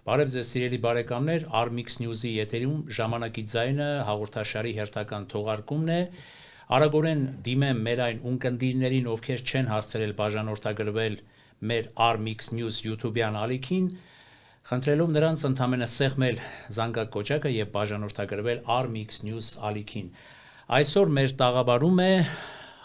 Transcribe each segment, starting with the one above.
Բարև ձեզ սիրելի բարեկամներ, Armix News-ի եթերում ժամանակի ձայնը հաղորդաշարի հերթական թողարկումն է։ Արագորեն դիմեմ մեր այն ունկնդիրներին, ովքեր չեն հասցրել բաժանորդագրվել մեր Armix News YouTube-յան ալիքին, խնդրելով նրանց ընդամենը սեղմել զանգակոճակը եւ բաժանորդագրվել Armix News ալիքին։ Այսօր մեր տաղավարում է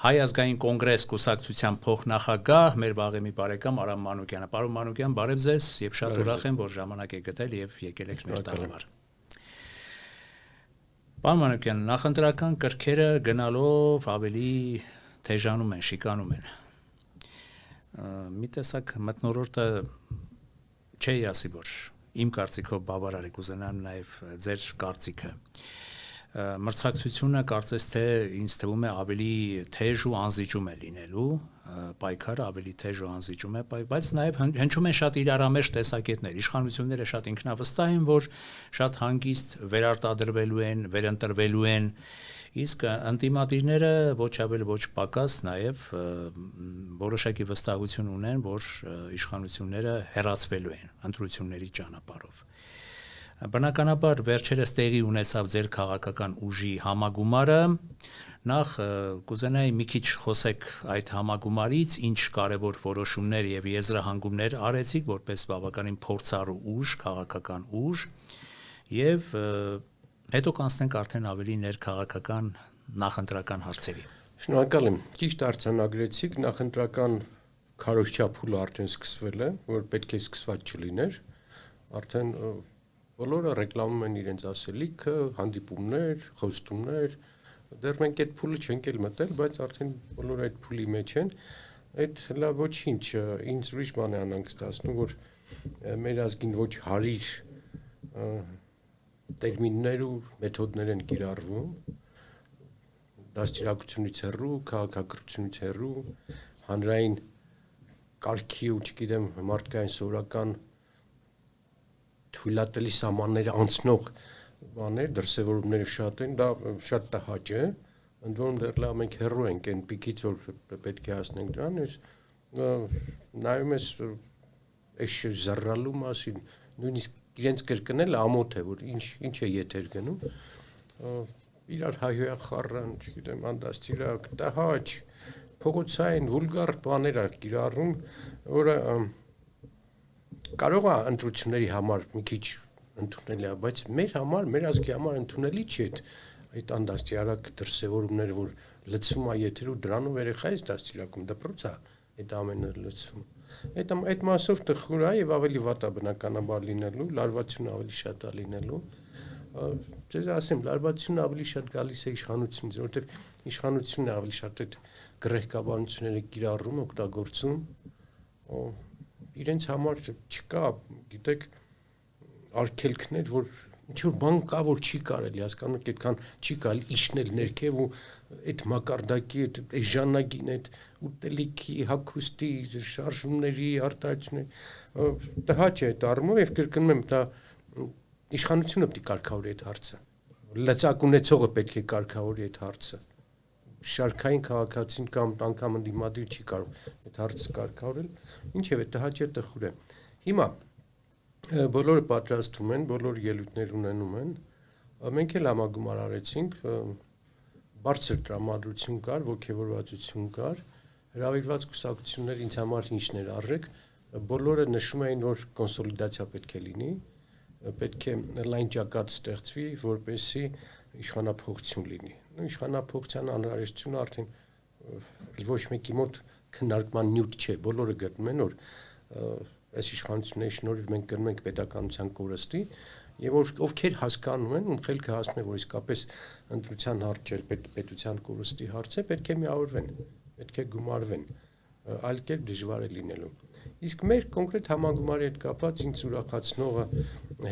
Հայ ազգային կոնգրես կուսակցության փոխնախագահ մեր վաղեմի բարեկամ Արամ Մանուկյանը։ Պարոն Մանուկյան, բարև ձեզ եւ շատ ուրախ եմ, որ ժամանակ եք գտել եւ եկել եք մեր տաղավար։ Պարոն Մանուկյան, նախընտրական կրքերը գնալով ավելի թեժանում են, շիկանում են։ Մի տեսակ մթնոլորտը չի ասի, որ իմ կարծիքով բավարար է, կուզենամ նաեւ ձեր կարծիքը։ Մրցակցությունը կարծես թե ինձ թվում է ավելի թեժ ու անզիջում է լինելու, պայքարը ավելի թեժ ու անզիջում է, բայց նաև հնչում են շատ իրարամերժ տեսակետներ, իշխանությունները շատ ինքնավստահ են, որ շատ հանգիստ վերարտադրվելու են, վերընտրվելու են, իսկ ընդդիմադիրները ոչ ավել ոչ պակաս նաև որոշակի վստահություն ունեն, որ իշխանությունները հեռացվելու են ընտրությունների ճանապարհով։ Բնականաբար վերջերս տեղի ունեցավ ձեր քաղաքական ուժի համագումարը, նախ կուզենայի մի քիչ խոսեք այդ համագումարից, ինչ կարևոր որոշումներ եւ եզրահանգումներ արեցիք որպես բավականին փորձառու ուժ, քաղաքական ուժ, եւ հետո կանցնենք արդեն ավելի ներքաղաքական նախընտրական հարցերի։ Շնորհակալ եմ։ Ճիշտ արձանագրեցիք, նախընտրական քարոզչափուլը արդեն սկսվել է, որ պետք է սկսված չլիներ, արդեն բոլորը ռեկլամում են իրենց ասելիքը, հանդիպումներ, խոստումներ, դեռ մենք այդ փուլը չենք էլ մտել, բայց արդեն բոլորը այդ փուլի մեջ են, այդ լավ ոչինչ, ինձ ուրիշ բան է անհանգստացնում, որ մեր ազգին ոչ հարիր տերմիններ ու մեթոդներ են կիրառվում, դաստիարակությունից հեռու, քաղաքակրթությունից հեռու, հանրային կարգի ու չգիտեմ մարդկային սովորական թույլատելի սահմանները անցնող բաներ, դրսևորումները շատ են, դա շատ տհաճ է, ընդ որում դեռ լավ մենք հեռու ենք այն պիկից, որ պետք է հասնենք դրան, նայում ես այս զռռալու մասին, նույնիսկ իրենց կրկնել ամոթ է, որ ինչ է եթեր գնում, իրար հայհոյախառն, չգիտեմ, անդաստիարակ, տհաճ, փողոցային, վուլգար բաներ է կիրառում, որը կարող է ընտրությունների համար մի քիչ ընդունելի է, բայց մեր համար, մեր ազգի համար ընդունելի չի այդ անդաստիարակ դրսևորումները, որ լցվում է եթերով դրանով երեխայից դաստիարակում, դպրոց է այդ ամենը լցվում։ Այդ մասով տխուր է եւ ավելի վատ է բնականաբար լինելու, լարվածությունը ավելի շատ է լինելու։ Ձեզ ասեմ, լարվածությունը ավելի շատ գալիս է իշխանությունից, որովհետեւ իշխանությունն է ավելի շատ այդ գռեհկաբանությունները կիրառում, օգտագործում։ Իրենց համար չկա, գիտեք, արգելքներ, որ ինչ-որ բան կա, որ չի կարելի, հասկանում եք, այդքան չի կարելի իջնել ներքև ու այդ մակարդակի, այդ էժանագին, այդ ուտելիքի, հագուստի, շարժումների, արտահայտությունների տհաճ է այդ առումով եւ կրկնում եմ, դա իշխանությունը պետք է կարգավորի այդ հարցը։ Լծակ ունեցողը պետք է կարգավորի այդ հարցը։ Շարքային քաղաքացին կամ անգամ ընդդիմադիր չի կարող այդ հարցը կարգավորել, ինչեւ է տհաճ է, տխուր է։ Հիմա բոլորը պատրաստվում են, բոլոր ելույթներ ունենում են, մենք էլ համագումար արեցինք, բարձր տրամադրություն կար, ոգևորվածություն կար, հրավիրված կուսակցություններ ինձ համար ինչն էր արժեք, բոլորը նշում էին, որ կոնսոլիդացիա պետք է լինի, պետք է լայն ճակատ ստեղծվի, որպեսզի իշխանափոխություն լինի։ Իշխանափոխության անհրաժեշտությունը արդեն ոչ մեկի մոտ քննարկման նյութ չէ, բոլորը գտնում են, որ այս իշխանությունների շնորհիվ մենք գնում ենք պետականության կորստի, եւ ովքեր հասկանում են, ում խելքը հասնում է, որ իսկապես ընտրության հարցը պետության կորստի հարց է, պետք է միավորվեն, պետք է գումարվեն, այլ կերպ դժվար է լինելու։ Իսկ մեր կոնկրետ համագումարի հետ կապված ինձ ուրախացնողը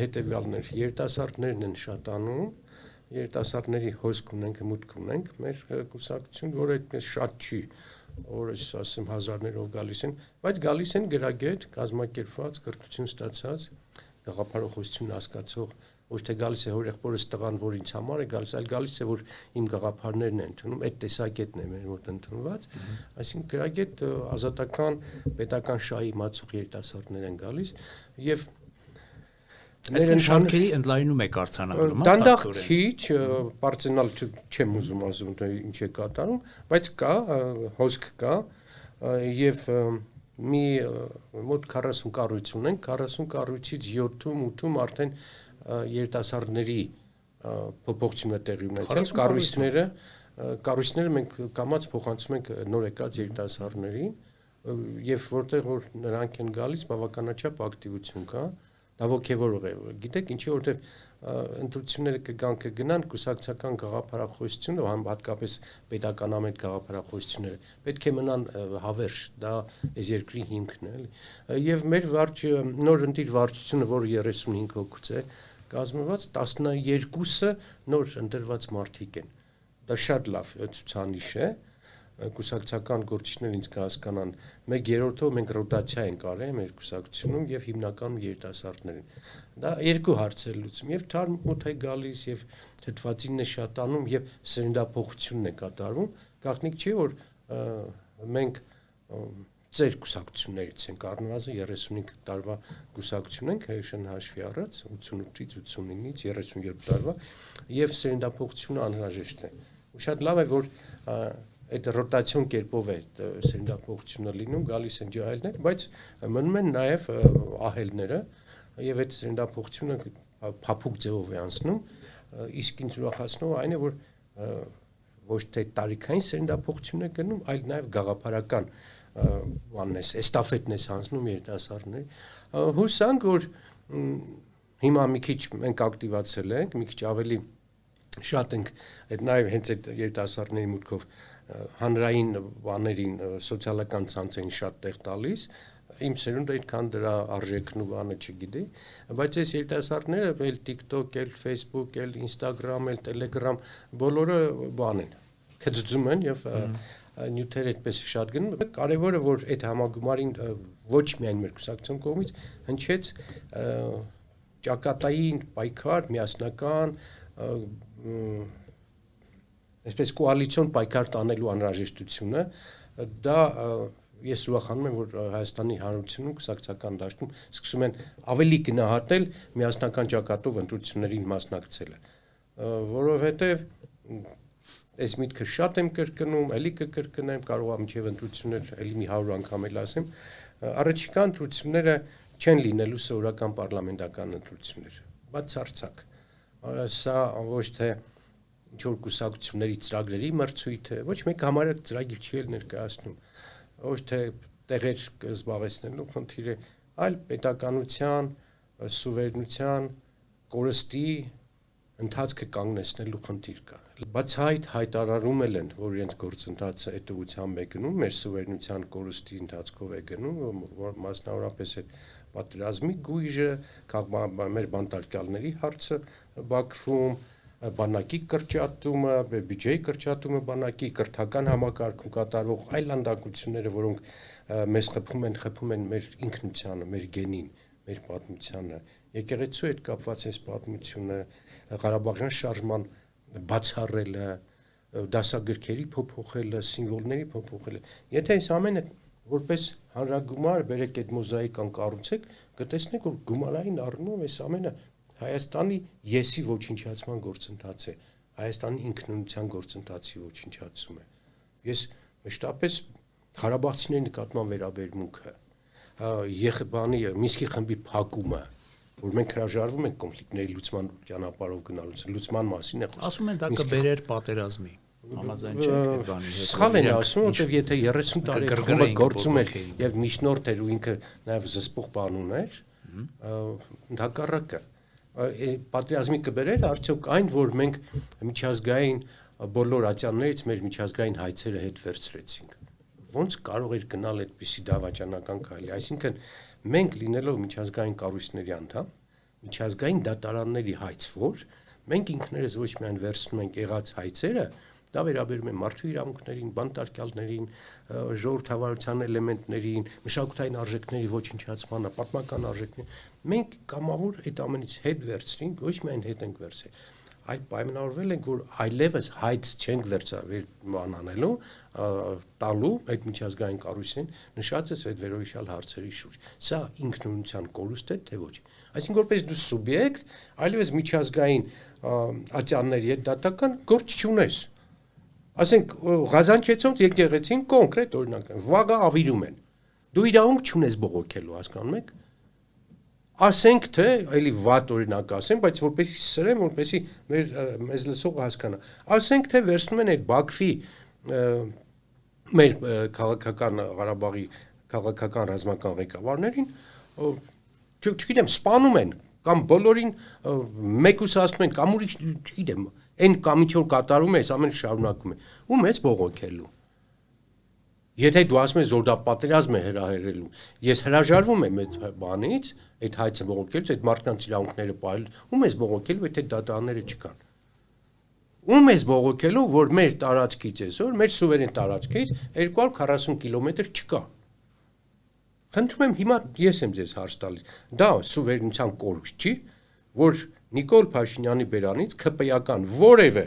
հետեւյալն էր, երիտասարդներն են շատանում, երիտասարդների հոսք ունենք, մուտք ունենք, մեր կուսակցություն, որը այդպես շատ չի, օրս ասեմ հազարներով գալիս են, բայց գալիս են գրագետ, կազմակերպված, կրթություն ստացած, գաղափարախոսություն հասկացող, ոչ թե գալիս է հոր եղբորս տղան, որ ինձ համար է գալիս, այլ գալիս է, որ իմ գաղափարներն են ընդունում, այդ տեսակետն է մեր մոտ ընդունված, այսինքն գրագետ ազատական պետական շահի իմացող երիտասարդներ են գալիս եւ Այսինքն շարքերի ընդլայնում է կարձանալու, դանդաղ քիչ, պարծենալ չեմ ուզում ասում, թե ինչ է կատարում, բայց կա, հոսք կա եւ մի մոտ 40 կառույց ունենք, 40 կառույցից 7-ում, 8-ում արդեն երիտասարդների փոփոխություն է տեղի ունեցել, կառույցները մենք կամած փոխանցում ենք նոր եկած երիտասարդներին եւ որտեղ որ նրանք են գալիս բավականաչափ ակտիվություն կա, դա ոգևորող է, գիտեք ինչի որտեղ ընտրությունները կգնան կուսակցական գաղափարախոսությունը, հատկապես պետականամետ գաղափարախոսությունները պետք է մնան հավերժ, դա այս երկրի հիմքն է, էլի։ Եվ մեր նոր ընտիր վարչությունը, որը 35 հոգուց է կազմված, 12-ը նոր ընտրված մարդիկ են։ Դա շատ լավ ցուցանիշ է, կուսակցական գործիչներ ինձ կհասկանան, 1/3-ով մենք ռոտացիա ենք արել մեր կուսակցությունում եւ հիմնականում երիտասարդներին։ Դա երկու հարց է լուծում, եւ թարմ օդ է գալիս եւ թթվածինն է շատանում եւ սերնդափոխությունն է կատարվում, գաղտնիք չի որ մենք ծեր կուսակցություններից ենք առնվազն 35 տարվա կուսակցություն ենք հեշան հաշվի առած 88-ից 89-ից 32 տարվա եւ սերնդափոխությունը անհրաժեշտ է։ Ու շատ լավ է որ այդ ռոտացիոն կերպով է սերնդափոխությունը լինում, գալիս են ջահելներ, բայց մնում են նաև ահելները եւ այդ սերնդափոխությունը փափուկ ձևով է անցնում, իսկ ինձ ուրախացնում այն է որ ոչ թե տարիքային սերնդափոխություն է գնում, այլ նաև գաղափարական բանն է, էստաֆետն է հանձնում երիտասարդների։ Հուսանք որ հիմա մի քիչ մենք ակտիվացել ենք, մի քիչ ավելի շատ ենք այդ նաև հենց այդ երիտասարդների մուտքով հանրային բաներին, սոցիալական ցանցերին շատ տեղ տալիս, իմ սերունդը այդքան դրա արժեքն ու բանը չգիտի, բայց այս երիտասարդները էլ TikTok, էլ Facebook, էլ Instagram, էլ Telegram, բոլորը բան են, քծծում են եւ նյութեր այդպես շատ գնում։ Կարևորը որ այդ համագումարին ոչ միայն մեր կուսակցության կողմից հնչեց ճակատային պայքար, միասնական այսպես կոալիցիոն պայքար տանելու անհրաժեշտությունը, դա ես ուրախանում եմ, որ Հայաստանի Հանրությունում կուսակցական դաշտում սկսում են ավելի գնահատել միասնական ճակատով ընտրություններին մասնակցելը, որովհետև այս միտքը շատ եմ կրկնում, էլի կկրկնեմ, կարող եմ մինչև ընտրություններ էլի մի 100 անգամ էլ ասեմ, առաջիկա ընտրությունները չեն լինելու սովորական պարլամենտական ընտրություններ, բացարձակ, սա ոչ թե ինչ-որ կուսակցությունների ծրագրերի մրցույթ է, ոչ մեկ համարյա ծրագիր չի էլ ներկայացնում, ոչ թե տեղեր զբաղեցնելու խնդիր է, այլ պետականության, սուվերենության, կորստի ընթացքը կանգնեցնելու խնդիր կա։ Բացահայտ հայտարարում են, որ իրենց գործընթացը այդ ուղղությամբ է գնում, մեր սուվերենության կորստի ընթացքով է գնում, որ մասնավորապես այդ պատերազմի գույժը, մեր բանտարկյալների հարցը բաքվում, բանակի կրճատումը, բյուջեի կրճատումը բանակի, կրթական համակարգում կատարվող այլ անդակությունները, որոնք մեզ խփում են մեր ինքնությանը, մեր գենին, մեր պատմությանը, եկեղեցու հետ կապված այս պատմությունը, Ղարաբաղյան շարժման բացառելը, դասագրքերի փոփոխելը, սիմվոլների փոփոխելը։ Եթե այս ամենը որպես հանրագումար բերեք այդ մոզաիկան կառուցեք, կտեսնեք որ գումարային առումով այս ամենը Հայաստանի եսի ոչնչացման գործընթաց է, Հայաստանի ինքնունության գործընթացի ոչնչացում է։ Ես մշտապես Ղարաբաղցիների նկատմամբ վերաբերմունքը, Մինսկի խմբի փակումը, որ մենք հրաժարվում ենք կոնֆլիկտների լուծման ճանապարհով գնալուց, լուծման մասին է խոսքը։ Ասում են դա կբերեր պատերազմի։ Համաձայն չեք այդ բանի հետ։ Սխալ են ասում, որտեղ եթե 30 տարի խմբը գործում էր եւ միջնորդ էր ու ինքը նաեւ զսպող բան ուներ, հակառակը պատերազմի կբերեր արդյոք այն, որ մենք միջազգային բոլոր ատյաններից մեր միջազգային հայցերը հետ վերցրեցինք։ Ոնց կարող էր գնալ այդպիսի դավաճանական քայլի, այսինքն մենք լինելով միջազգային կառույցների անդամ, միջազգային դատարանների հայցվոր, մենք ինքներս ոչ միայն վերցնում ենք եղած հայցերը, դա վերաբերում է մարդու իրավունքներին, բանտարկյալներին, ժողովրդավարության էլեմենտներին, մշակութային արժեքների ոչնչացմանը, պատմական արժեքներին, մենք կամավոր այդ ամենից հետ վերցրինք, ոչ միայն հետ ենք վերցրել, այդ պայմանավորվել ենք, որ այլևս հայց չենք վերանանելու, տալու այդ միջազգային կառույցին նշած է այդ վերորիշալ հարցերի շուրջ։ Սա ինքնուրույնության կորուստ է, թե ոչ։ Այսինքն որպես դու սուբյեկտ, այլևս միջազգային ատյանների հետ դատական գործ չունես։ Ասենք Ղազանչեցոնց եկեղեցին կոնկրետ օրինակ վաղը ավիրում են։ Դու իրավունք չունես բողոքելու, հասկանում եք։ Ասենք թե էլի վատ օրինակ ասեմ, բայց որպեսզի սրեմ, որպեսզի մեզ լսողը հասկանա։ Ասենք թե վերցնում են այդ Բաքվի մեր քաղաքական Ղարաբաղի քաղաքական ռազմական ղեկավարներին, չգիտեմ, սպանում են կամ բոլորին մեկուսացնում են կամ ուրիշ, չգիտեմ, այն կամ ինչ որ կատարում է, այս ամենը շարունակում է։ Ում ես բողոքելու։ Եթե դու ասում ես որ դա պատերազմ է հրահրելու, ես հրաժարվում եմ այդ բանից, այդ հայցը բողոքելուց, այդ մարդկանց իրավունքները պահել, ում ես բողոքելու, եթե դատարանները չկան։ Ում ես բողոքելու, որ մեր տարածքից այսօր, մեր սուվերեն տարածքից 240 կիլոմետր չկա։ Խնդրում եմ հիմա ես եմ ձեզ հարց տալիս։ Դա սուվերենության կորուստ չի, որ Նիկոլ Փաշինյանի բերանից ԿՊ-ական որևէ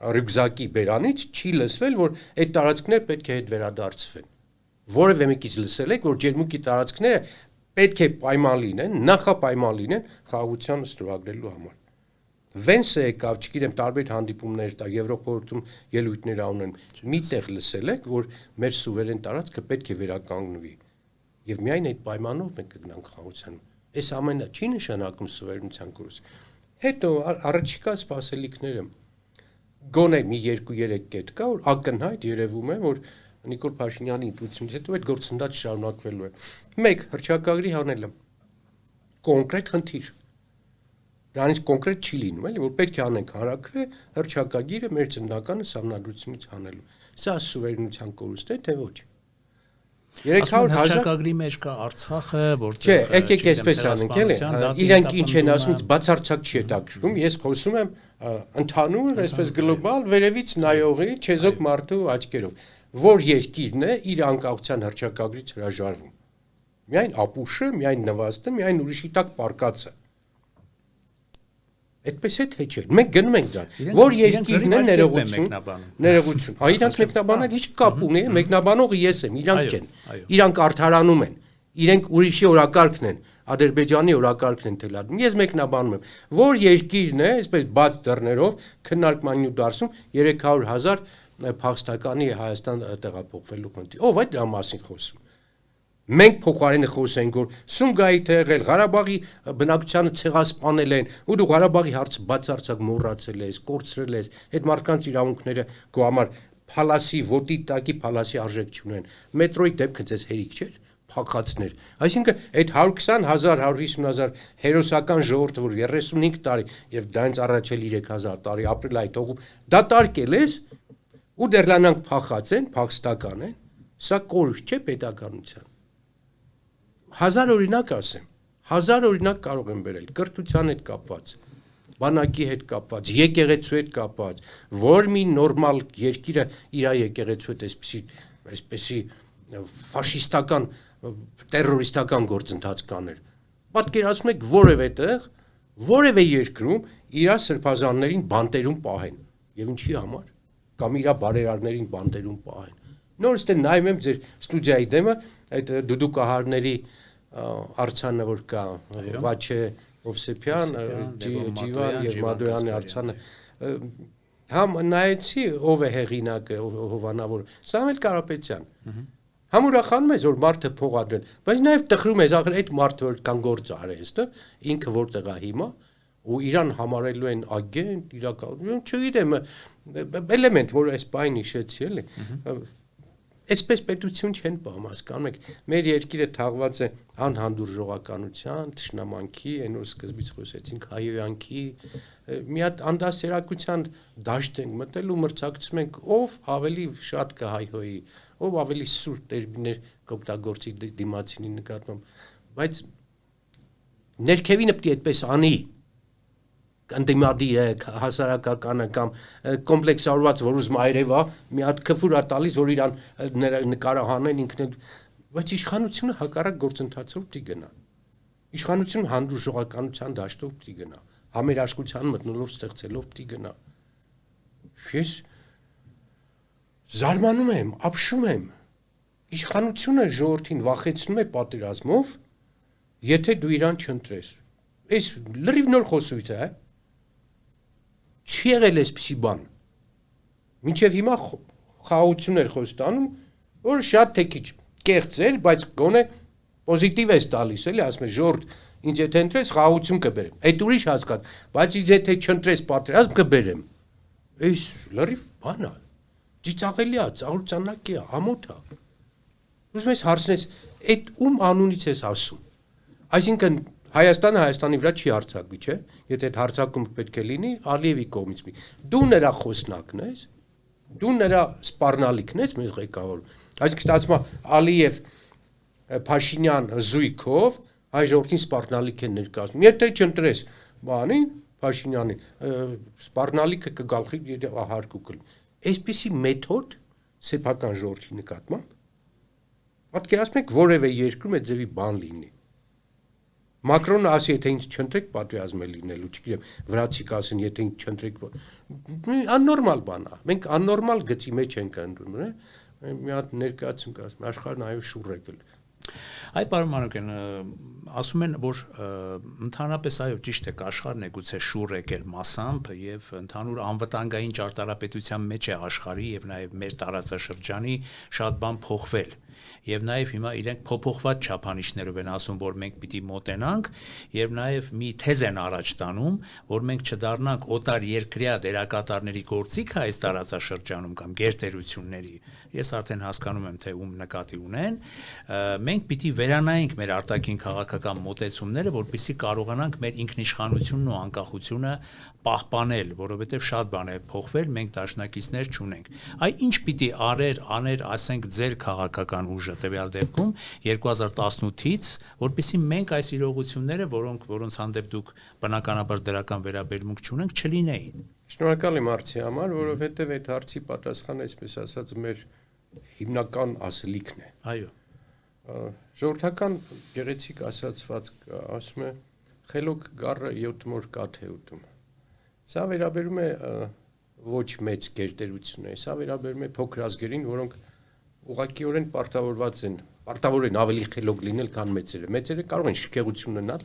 ռյուկզակի բերանից չի լսվել, որ այդ տարածքները պետք է հետ վերադարձվեն։ Որևէ մեկից լսել եք, որ ջերմուկի տարածքները պետք է պայման լինեն, նախապայման լինեն խաղաղության ստորագրելու համար։ Վենսը եկավ, չգիտեմ, տարբեր հանդիպումներ տա, Եվրոպայում ելույթներ ունեն, միտեղ լսել եք, որ մեր սուվերեն տարածքը պետք է վերականգնվի։ Եվ միայն այդ պայմանով մենք կգնանք խաղաղության։ Այս ամենը չի նշանակում սուվերենության կորուստ։ Հետո առաջիկա սպասելիքները գոնե մի 2-3 կետ կա, որ ակնհայտ երևում է, որ Նիկոլ Փաշինյանի ինքնությունից հետո այդ գործընթացը շարունակվելու է։ 1. Հռչակագրի հանելը։ Կոնկրետ խնդիր։ Դրանից կոնկրետ չի լինում, էլի, որ պետք է անենք հարակրե հռչակագիրը մեր ծննդականը սահմանադրությունից հանելու։ Սա սուվերենության կորուստ է, թե ոչ։ 300,000 հռչակագրի մեջ կա Արցախը, որտեղ Չէ, եկեք այսպես անենք, էլի։ Իրանք ինչ են ասում, բացարձակ չի հետաքրքրում։ Ես խոսում եմ ընդհանուր, այսպես գլոբալ, վերևից նայողի, չեզոք մարդու աչքերով, որ երկիրն է իր անկախության հռչակագրից հրաժարվում։ Միայն ապուշը, միայն նվաստը, միայն ուրիշի տակ պարկածը։ Այդպես է թե չէ։ Մենք գնում ենք դրան։ Որ երկիրն է ներողություն։ Այ իրանք մեկնաբանել ինչ կապ ունի, մեկնաբանողը ես եմ, իրանք չեն։ Իրանք արդարանում են։ Իրենք ուրիշի օրակարգն են, Ադրբեջանի օրակարգն են թելադրում։ Ես մեկնաբանում եմ, որ երկիրն է, այսպես բաց դռներով քննարկմանյու դարսում 300,000 փախստականի Հայաստան տեղափոխվելու խնդիր։ Ով է դրա մասին խոսում։ Մենք փոխարենը խոսենք, որ Սումգայիթ է եղել, Ղարաբաղի բնակչությանը ցեղասպանել են, ու դու Ղարաբաղի հարցը բացարձակ մոռացել ես, կորցրել ես, այդ մարդկանց իրավունքները քո համար փալասի, ոտի տակի փալասի արժեք չունեն։ Մետրոյի դեպքը ձեզ հերիք չէր, փախածներ։ Այսինքն այդ 120,000, 150,000 հերոսական ժողովուրդը, որ 35 տարի եւ դրանց առաջ էլ 3000 տարի ապրել այդ հողում, դատարկել ես ու դեռլանանք փախած են, փախստական են, սա կորուստ չէ պետականության։ 1000 օրինակ ասեմ, 1000 օրինակ կարող եմ բերել կրթության հետ կապված, բանակի հետ կապված, եկեղեցու հետ կապված, որ մի նորմալ երկիրը իր եկեղեցու հետ այսպեսի ֆաշիստական, տերորիստական գործընթաց կաներ։ Պատկերացնում եք որևէ տեղ, որևէ երկրում իր սրբազաններին բանտերում պահեն, եւ ինչի համար, կամ իր բարերարներին բանտերում պահեն։ Նորից դե նայում եմ ձեր ստուդիայի դեմը, այդ դուդուկահարների արձանը որ կա, Վաչե Հովսեփյան, Ջիվան եւ Մադոյանի արձանը, համ նայեցի ով է հեղինակը, Հովանավոր, Սամվել Կարապետյան։ Համ ուրախանում ես որ մարդը փող ադրել, բայց նաեւ տխրում ես, ախր այդ մարդը որ կան գործ արես, դա ինքը որտեղ է հիմա, ու իրան համարելու են ագենտ, իրական, չգիտեմ, էլեմենտ, որ այս բան հիշեցի, էլի։ Այսպես պետություն չեն պահում, հասկանում եք, մեր երկիրը թաղված է անհանդուրժողականության, թշնամանքի, այն որ սկզբից խոսեցինք հայոյանքի, մի հատ անդասերակցության դաշտ ենք մտել ու մրցակցում ենք ով ավելի շատ կհայհոյի, ով ավելի սուր տերմիններ կօգտագործի դիմացինի նկատմամբ, բայց ներքևինը պետք է այդպես անի ընդդիմադիրը, հասարակականը կամ կոմպլեքսավորված, որ ուզում այրևա, մի հատ քֆուր է տալիս, որ իրան նկարահանեն ինքն, բայց իշխանությունը հակառակ գործընթացով պիտի գնա։ Իշխանությունը հանդուրժողականության դաշտով պիտի գնա։ համերաշխության մթնոլորտ ստեղծելով պիտի գնա։ Ես զարմանում եմ, ապշում եմ։ Իշխանությունը ժողովրդին վախեցնում է պատերազմով, եթե դու իրան չընտրես։ Այս լրիվ նոր խոսույթ է, չի եղել այսպիսի բան։ Մինչև հիմա խաղաղություններ խոստանում, որ շատ թե քիչ կեղծ էր, բայց գոնե պոզիտիվ է տալիս, էլի, ասում է ժողովուրդ, ինձ եթե ընտրես խաղաղություն կբերեմ։ Այդ ուրիշ հասկան, բայց ինձ եթե չընտրես պատերազմ կբերեմ։ Այս լրիվ բան է։ Ծիծաղելի է, ծաղրուծանակի է, ամոթ է։ Ուզում ես հարցնես, այդ ում անունից ես ասում։ Այսինքն Հայաստանը Հայաստանի վրա չի հարձակվի, չէ՞։ Եթե այդ հարձակումը պետք է լինի Ալիևի կողմից։ Դու նրա խոսնակն ես, դու նրա սպառնալիքն ես մեզ ղեկավարում։ Այսինքն ստացվում է Ալիև Փաշինյան զույգով հայ ժողովրդին սպառնալիք են ներկայացնում։ Եթե չընտրես բանին Փաշինյանին, սպառնալիքը կգալխի հարկու կլինի։ Այսպիսի մեթոդ սեփական ժողովրդի նկատմամբ պատկերացնում եք որևէ երկրում այդ ձևի բան լինի։ Մակրոնը ասի, եթե ինձ չընտրեք, պատերազմ է լինելու, չգիտեմ, վրացիք ասեն, եթե ինձ չընտրեք, աննորմալ բան է։ Մենք աննորմալ գծի մեջ ենք ընկնում, մի հատ ներկայացում կա, աշխարհն այո շուռ եկել։ Այ պարոն Մանուկյան, ասում են, որ ընդհանրապես այո ճիշտ է, աշխարհն է գուցե շուռ եկել մասամբ եւ ընդհանուր անվտանգային ճարտարապետության մեջ է աշխարհի եւ նաեւ մեր տարածաշրջանի շատ բան փոխվել։ Եվ նաև հիմա իրենք փոփոխված չափանիշներով են ասում, որ մենք պիտի մոտենանք եւ նաև մի թեզ են առաջ տանում, որ մենք չդառնանք օտար երկրյա դերակատարների գործիքը այս տարածաշրջանում կամ գերտերությունների։ Ես արդեն հասկանում եմ, թե ում նկատի ունեն, մենք պիտի վերանայենք մեր արտաքին քաղաքական մոտեցումները, որպեսզի կարողանանք մեր ինքնիշխանությունն ու անկախությունը պահպանել, որովհետև շատ բան է փոխվել, մենք դաշնակիցներ չունենք։ Այ ինչ պիտի աներ, ասենք ձեր քաղաքական ուժը տվյալ դեպքում 2018-ից, որպեսզի մենք այս իրողությունները, որոնց հանդեպ դուք բնականաբար դրական վերաբերմունք չունենք, չլինեին։ Շնորհակալ եմ հարցի համար, որովհետև այդ հարցի պատասխանը, այսպես ասած, մեր հիմնական ասելիքն է։ Այո։ Ժողովրդական գեղեցիկ ասացված ասում է խելոք գառը 7 մոր կաթ է ուտում։ Սա վերաբերում է ոչ մեծ գերտերություններին, սա վերաբերում է փոքր ազգերին, որոնք ուղղակիորեն պարտավոր են ավելի խելոք լինել, քան մեծերը։ Մեծերը կարող են շքեղություն ունենալ,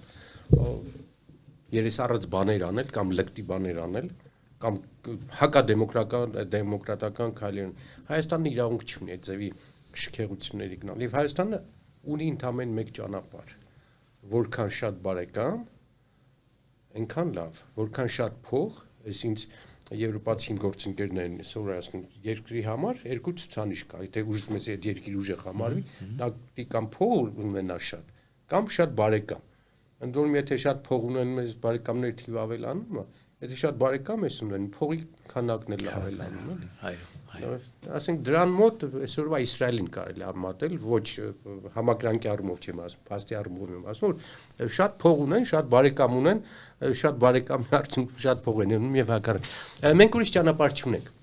երեսառած բաներ անել կամ լկտի բաներ անել, կամ հակադեմոկրատական քայլեր։ Հայաստանը իրավունք չունի այդ ձևի շքեղությունների գնալ։ Եվ Հայաստանը ունի ընդամենը մեկ ճանապարհ, որքան շատ բարեկամ, այնքան լավ, որքան շատ փող, այս ինձ եվրոպացի գործընկերներն սովորացնում երկրի համար երկու ցուցանիշ կա, եթե ուզում ես այդ երկրի ուժեղ համարվի, դա պիտի կամ փող ունենա շատ, կամ շատ բարեկամ։ Ընդ որում եթե շատ փող ունեն մեզ բարեկամների թիվը ավելանում է, եթե շատ բարեկամ ես ունեն, փողի քանակն էլ ավելանում է։ Այո։ Ասենք դրան մոտ այսօրվա Իսրայելին կարելի արմատել, ոչ համակրանքի առումով չեմ ասում, փաստի առումով եմ ասում, որ շատ փող ունեն, շատ բարեկամ ունեն, շատ բարեկամի արդյունքում շատ փող են ունում եւ հակառակ։ Մենք ուրիշ ճանապարհ չունենք։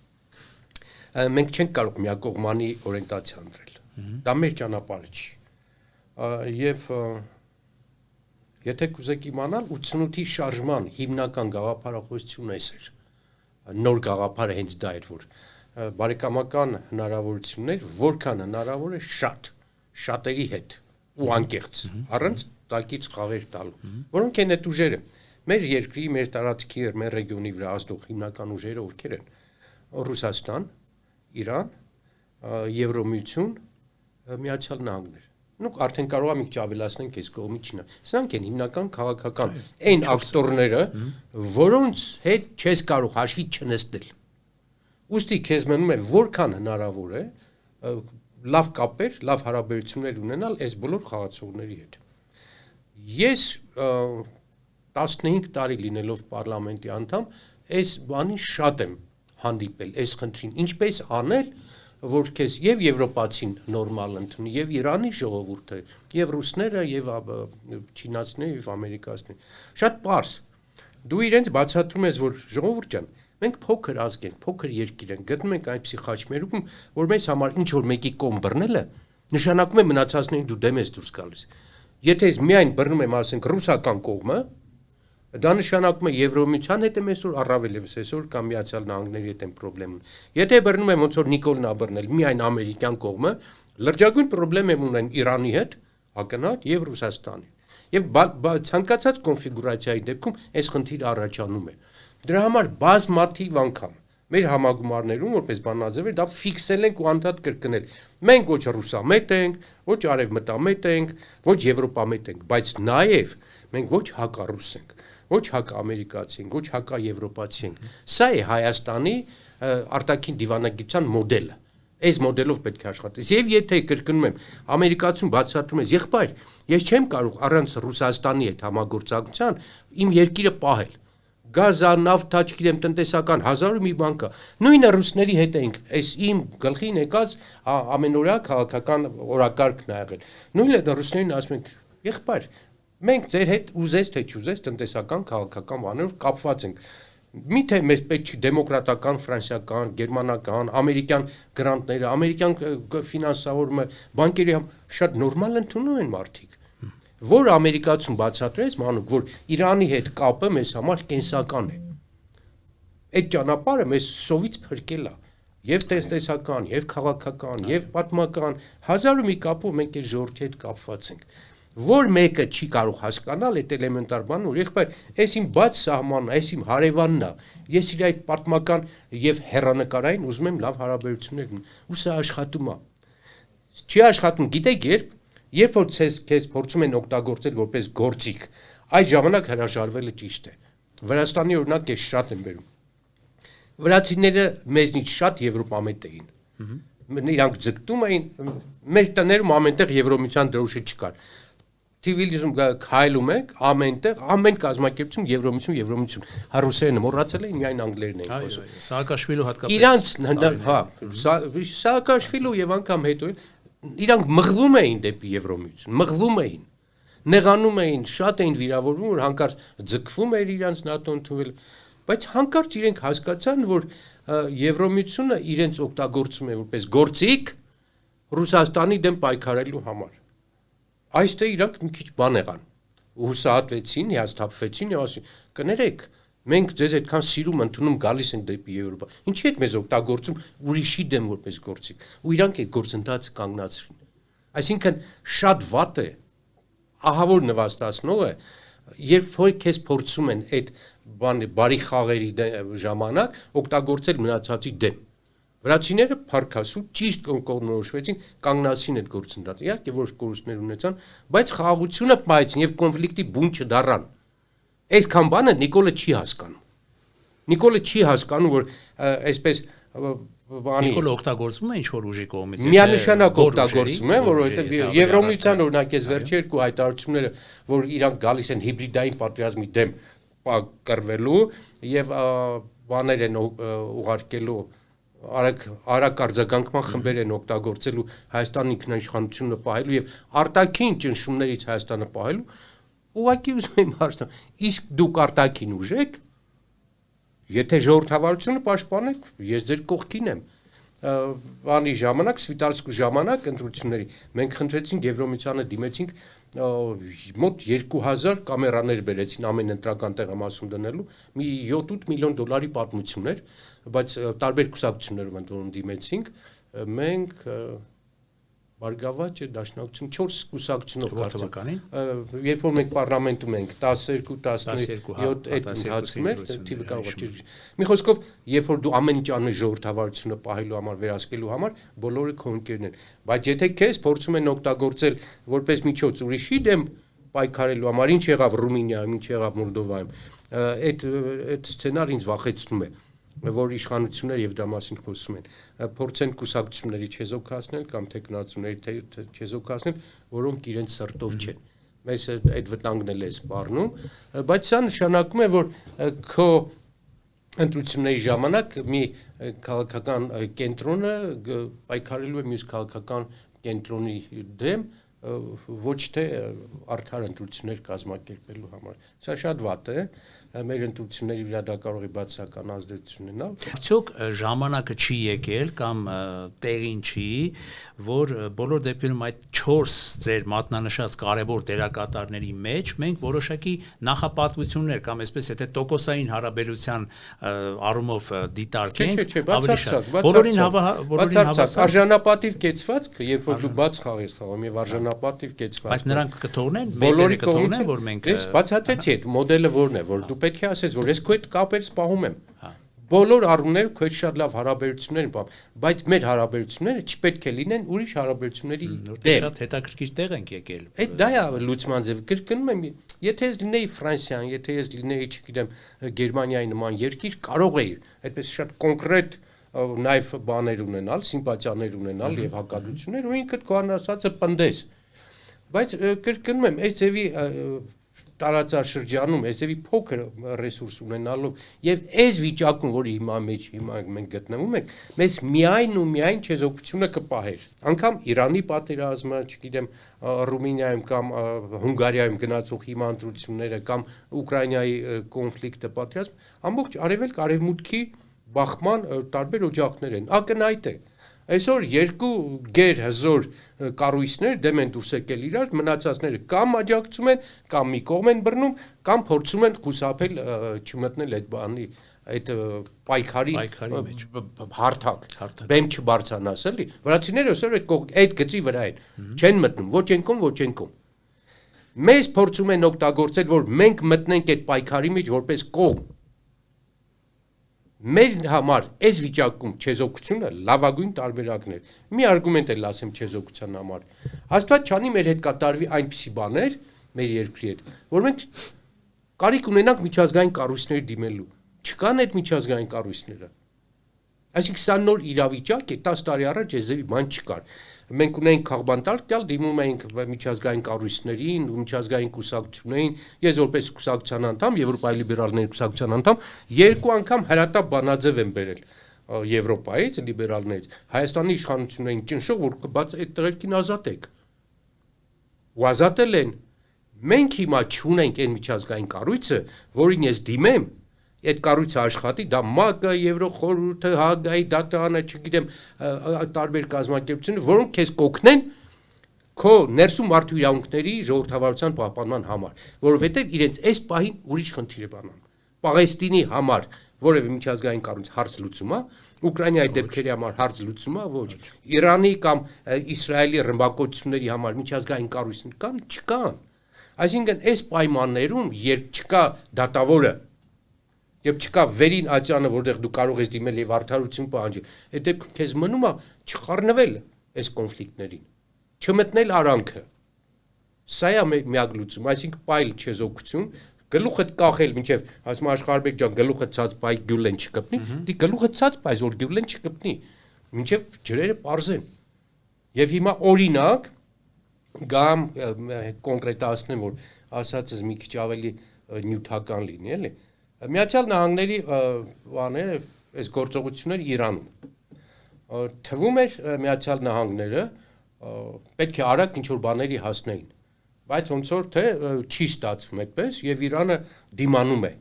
Մենք չենք կարող միակողմանի օրիենտացիա ընտրել։ Դա մեր ճանապարհը չի։ Եվ եթե կուզեք իմանալ 88-ի շարժման հիմնական գաղափարախոսությունը էս էր։ Նոր գաղափարը հենց դա էր, որ բարեկամական հնարավորություններ որքան հնարավոր է շատերի հետ ու անկեղծ առանց տակից խաղեր տալու, որոնք են այդ ուժերը։ Մեր երկրի, մեր տարածքի, մեր ռեգիոնի վրա ազդող հիմնական ուժերը ովքեր են։ Ռուսաստան, Իրան, Եվրոմիություն, Միացյալ Նահանգներ։ Նույն արդեն կարող եմ ինչ ավելացնենք այս կողմից չնա։ Սրանք են հիմնական քաղաքական այն ակտորները, որոնց հետ չես կարող հաշվի չնստել։ Ուստի քեզ մնում է որքան հնարավոր է լավ կապեր, լավ հարաբերություններ ունենալ այս բոլոր խաղացողների հետ։ Ես 15 տարի լինելով պարլամենտի անդամ, այս բանին շատ եմ հանդիպել, այս խնդրին, ինչպես անել, որ քեզ եւ եվրոպացին նորմալ ընդունի, եւ Իրանի ժողովուրդը, եւ ռուսները, եւ չինացիները, եւ ամերիկացիները։ Շատ պարզ։ Դու իրենց բացատրում ես, որ ժողովուրդ ջան, մենք փոքր ազգ ենք, փոքր երկիր ենք, գտնում ենք այնպիսի խաչմերուկում, որ մեզ համար ինչ որ մեկի կողմ բռնելը նշանակում է մնացածներին դու դեմ ես դուրս գալիս։ Եթե ես միայն բռնում եմ, ասենք, ռուսական կողմը, Դա նշանակում է Եվրոմիության հետ եմ այսօր առավել եւս այսօր կամ Միացյալ Նահանգների հետ եմ խնդրեմ։ Եթե բռնում եմ ոնց որ Նիկոլն ա բռնել միայն ամերիկյան կողմը, լրջագույն խնդրեմ եմ ունեն Իրանի հետ, ակնհայտ եւ Ռուսաստանի։ Եվ ցանկացած կոնֆիգուրացիայի դեպքում այս խնդիրը առաջանում է։ Դրա համար բազմաթիվ անգամ մեր համագումարներում որպես բանաձևեր դա ֆիքսել ենք ու անդադ կրկնել։ Մենք ոչ ռուսամետ ենք, ոչ արևմտամետ ենք, ոչ եվրոպամետ ենք, բայց նաեւ մենք ոչ հակառուս ենք, ոչ հակաամերիկացի ենք, ոչ հակաեվրոպացի ենք։ Սա է Հայաստանի արտաքին դիվանագիտության մոդելը։ Այս մոդելով պետք է աշխատես։ Եվ եթե կրկնում եմ, ամերիկացուն բացատրում ես, եղբայր, ես չեմ կարող առանց Ռուսաստանի հետ համագործակցության իմ երկիրը պահել։ Գազա, նավթա, չգիտեմ, տնտեսական հազար ու մի բան կա։ Նույնը ռուսների հետ ենք, այս իմ գլխին եկած ամենօրյա քաղաքական օրակարգն ա եղել։ Նույնը ռուսներին ասում ենք, եղբայր, մենք ձեր հետ ուզես թե չուզես տնտեսական քաղաքական բաներով կապված ենք։ Միթե մեզ պետք չի դեմոկրատական, ֆրանսիական, գերմանական, ամերիկյան գրանտները, ամերիկյան ֆինանսավորումը, բանկերի շատ նորմալ ընդունում են մարդիկ։ Որ ամերիկացուն բացատրեց մանուկ, որ Իրանի հետ կապը մեզ համար կենսական է։ Այդ ճանապարհը մեզ սովից փրկել է եւ տնտեսական, եւ քաղաքական, եւ պատմական, հազար ու մի կապով մենք այս ժողովրդի հետ կապված ենք։ Որ մեկը չի կարող հասկանալ այդ էլեմենտար բանը, որ եղբայր, այս իմ բաց սահմանն, այս իմ հարևանն է, ես իր այդ պատմական եւ հեռանկարային ուզում եմ լավ հարաբերություններ ունենալ, ու սա աշխատում է։ Չի աշխատում, գիտեք երբ որ քեզ փորձում են օգտագործել որպես գործիք, այդ ժամանակ հրաժարվելը ճիշտ է։ Վրաստանի օրինակ ես շատ եմ բերում։ Վրացիները մեզնից շատ եվրոպամետ էին։ Իրանք ձգտում էին, մեր տներում ամենտեղ Եվրոմիության դրոշը չկար։ Թիվիլիզում քայլում եք, ամենտեղ, ամեն կազմակերպություն Եվրոմիություն, ռուսերենը մոռացել էին, միայն անգլերեն էին խոսում։ Սաակաշվիլու հատկապես։ Իրանց, հա, Սաակաշվիլու եւ անգամ հետո իրանք մղվում էին դեպի Եվրոմիություն, մղվում էին, նեղանում էին, շատ էին վիրավորվում, որ հանկարծ ձգվում էր իրանց ՆԱՏՕ ընդունել, բայց հանկարծ իրենք հասկացան, որ Եվրոմիությունը իրենց օգտագործում է որպես գործիք Ռուսաստանի դեմ պայքարելու համար։ Այստեղ իրանք մի քիչ բան եղան, հուսահատվեցին, հիասթափվեցին եւ ասին. «Կներեք, մենք ձեզ այդքան սիրում ընդունում գալիս ենք դեպի Եվրոպա։ Ինչի՞ եք մեզ օգտագործում ուրիշի դեմ որպես գործիք»։ Ու իրանք այդ գործընթացը կանգնացրին։ Այսինքն շատ վատ է, ահավոր նվաստացնող է, երբ որ քեզ փորձում են այդ բարի խաղերի ժամանակ օգտագործել մնացածի դեմ։ Վրացիները փառքասու ճիշտ կողմնորոշվեցին, կանգնացին այդ գործընթացը։ Իհարկե որոշ կորուստներ ունեցան, բայց խաղաղությունը պահեցին եւ կոնֆլիկտի բուն չդառան։ Այսքան բանը Նիկոլը չի հասկանում։ Նիկոլը չի հասկանում, որ այսպես Նիկոլը օգտագործվում է ինչ-որ ուժի կողմից։ Միանշանակ օգտագործում են, որովհետեւ Եվրոմիության օրինակ այս վերջի երկու հայտարարությունները, որ իրանք գալիս են հիբրիդային պատերազմի դեմ կռվելու եւ բաներ են ուղարկելու արագ արձագանքման խմբեր են օգտագործելու Հայաստանի ինքնիշխանությունը պահելու եւ արտաքին ճնշումներից Հայաստանը պահելու, ուղղակի ուզում եմ հարցնել, իսկ դուք արտաքին ուժ եք, եթե ժողովրդավարությունը պաշտպանեք, ես ձեր կողքին եմ։ Բանի ժամանակ, Սվիտարսկու ժամանակ ընտրությունների մենք խնդրեցինք Եվրոմիությանը դիմեցինք մոտ 2000 կամերաներ բերեցին ամեն ընտրական տեղամասում դնելու, մի 7-8 միլիոն դոլարի պատմություն էր, բայց տարբեր կուսակցություններով ընդունում դիմեցինք, մենք Բարգավաճ Դաշնակցություն 4 կուսակցությունով թվականին, երբ որ մենք պարլամենտում ենք 12, 17 այդ ընթացքում էր, թիվը կարող է ճիշտ։ Մի խոսքով, երբ որ դու ամեն ինչ անում ես ժողովրդավարությունը պահելու համար, վերահսկելու համար, բոլորը քո ընկերն են, բայց եթե քեզ փորձում են օգտագործել որպես միջոց ուրիշի դեմ պայքարելու համար, ինչ եղավ Ռումինիայում, ինչ եղավ Մոլդովայում, այդ սցենարը ինձ վախեցնում է, որ իշխանություններ եւ դրա մասին խոսում են, փորձեն կուսակցությունների չեզոքացնել կամ տեխնացուների չեզոքացնել, որոնք իրենց սրտով չեն։ Մեզ այդ վտանգն էլ է սպառնում, բայց սա նշանակում է, որ քո ընտրությունների ժամանակ մի քաղաքական կենտրոնը պայքարելու է մյուս քաղաքական կենտրոնի դեմ, ոչ թե արդար ընտրություններ կազմակերպելու համար։ Սա շատ վատ է, մեր ընտրությունների վրա դա կարող է բացասական ազդեցություն ունենալ։ Արդյոք ժամանակը չի եկել կամ տեղին չի, որ բոլոր դեպքերում այդ 4 ձեր մատնանշած կարևոր դերակատարների մեջ մենք որոշակի նախապատվություններ կամ այսպես եթե տոկոսային հարաբերության առումով դիտարկենք, ավելի շատ։ Բոլորին հավասար արժանապատիվ կեցվածքը, երբ որ դու բաց խաղ ես խաղում եւ արժանապատիվ կեցվածքը։ Բայց նրանք կթողնեն, մեծերը կթողնեն, որ մենք ես բացատրեցի այդ մոդելը որն է, որ դու պետք է ասես, որ ես քո հետ կապերս պահում եմ։ Բոլոր առումներով քո հետ շատ լավ հարաբերություններ եմ, բայց մեր հարաբերությունները չպետք է լինեն ուրիշ հարաբերությունների դեմ։ Շատ հետաքրքիր տեղ ենք եկել։ Այդ դա է լուծման ձևը։ Կրկնում եմ, եթե ես լինեի Ֆրանսիան, եթե ես լինեի, չգիտեմ, Գերմանիայի նման երկիր, կարող էի այդպես շատ կոնկրետ նաև բաներ ունենալ, սիմպաթիաներ ունենալ եւ հակադրություններ ու ինքդ քո անասածը պնդես։ Բայց կրկնում եմ, այս ձևի տարածաշրջանում այսևի փոքր ռեսուրս ունենալով եւ այս վիճակում, որի հիմա մենք գտնվում ենք, մեզ միայն ու միայն չեզոքությունը կպահեր։ Անկամ Իրանի պատերազմը, չգիտեմ, Ռումինիայում կամ Հունգարիայում գնացող հիմա ընտրությունները կամ Ուկրաինայի կոնֆլիկտը, պատերազմ, ամբողջ արևելք արևմուտքի բախման տարբեր օջախներ են։ Ակնհայտ է։ Այսօր երկու գեր հզոր կառույցներ դեմ են դուրս եկել իրար, մնացածները կամ աջակցում են, կամ մի կողմ են բռնում, կամ փորձում են խուսափել չմտնել այդ բանի, այդ պայքարի հարթակ, բեմ չբարձրանաս, էլի։ Վրացիները այսօր այդ գծի վրա են, չեն մտնում, ոչ են կողմ, ոչ են կողմ։ Մեզ փորձում են օգտագործել, որ մենք մտնենք այդ պայքարի մեջ որպես կողմ։ Մեր համար այս վիճակում չեզոքությունը լավագույն տարբերակն է։ Մի արգումենտ էլ ասեմ չեզոքության համար։ Աստված չանի մեր հետ կատարվի այնպիսի բաներ մեր երկրի հետ, որ մենք կարիք ունենանք միջազգային կառույցների դիմելու։ Չկան այդ միջազգային կառույցները։ Այսինքն սա նոր իրավիճակ է, 10 տարի առաջ այս ձևի բան չկար։ Մենք ունենք քաղբանտարկյալ դիմում էինք միջազգային կառույցներին ու միջազգային կուսակցություններին, ես որպես կուսակցության անդամ, Եվրոպայի լիբերալների կուսակցության անդամ, 2 անգամ հրատապ բանաձև եմ բերել Եվրոպայից, լիբերալներից, Հայաստանի իշխանություններին ճնշող, որ բաց այդ տղերքին ազատեք։ Ու ազատել են։ Մենք հիմա չունենք այն միջազգային կառույցը, որին ես դիմեմ, այդ կառույցը աշխատի, դա ՄԱԿ-ը, Եվրոխորհուրդը, Հաագայի դատարանը, չգիտեմ, տարբեր կազմակերպություններ, որոնք քեզ կօգնեն քո ներսում մարդու իրավունքների ժողովրդավարության պահպանման համար, որովհետև իրենց այս պահին ուրիշ խնդիր է բանան։ Պաղեստինի համար որևէ միջազգային կառույց հարց լուծում է, Ուկրաինայի դեպքերի համար հարց լուծում է, ոչ։ Իրանի կամ Իսրայելի ռմբակոծությունների համար միջազգային կառույցներ կան, չկան։ Այսինքն այս պայմաններում, երբ չկա դատավորը, երբ չկա վերին աջանը, որտեղ դու կարող ես դիմել եւ արդարություն պահանջել, այդ դեպքում քեզ մնում է չխառնվել այս կոնֆլիկտներին, չմտնել արանքը։ Սա է միակ լուծումը, այսինքն պայլ չեզոքություն, գլուխդ կախել, մինչև ասում Աշխարհբեկ ջան, գլուխը ցած պայ գյուլեն չկպնի, դի գլուխը ցած պայ, որ գյուլեն չկպնի, մինչև ջրերը պարզեն։ Եվ հիմա օրինակ գամ կոնկրետացնեմ, որ ասածս մի քիչ ավելի նյութական լինի, էլի։ Միացյալ Նահանգների բաները, այս գործողությունները Իրանում։ Թվում էր Միացյալ Նահանգները պետք է արագ ինչ-որ բաների հասնեին, բայց ոնց որ թե չի ստացվում այդպես եւ Իրանը դիմանում է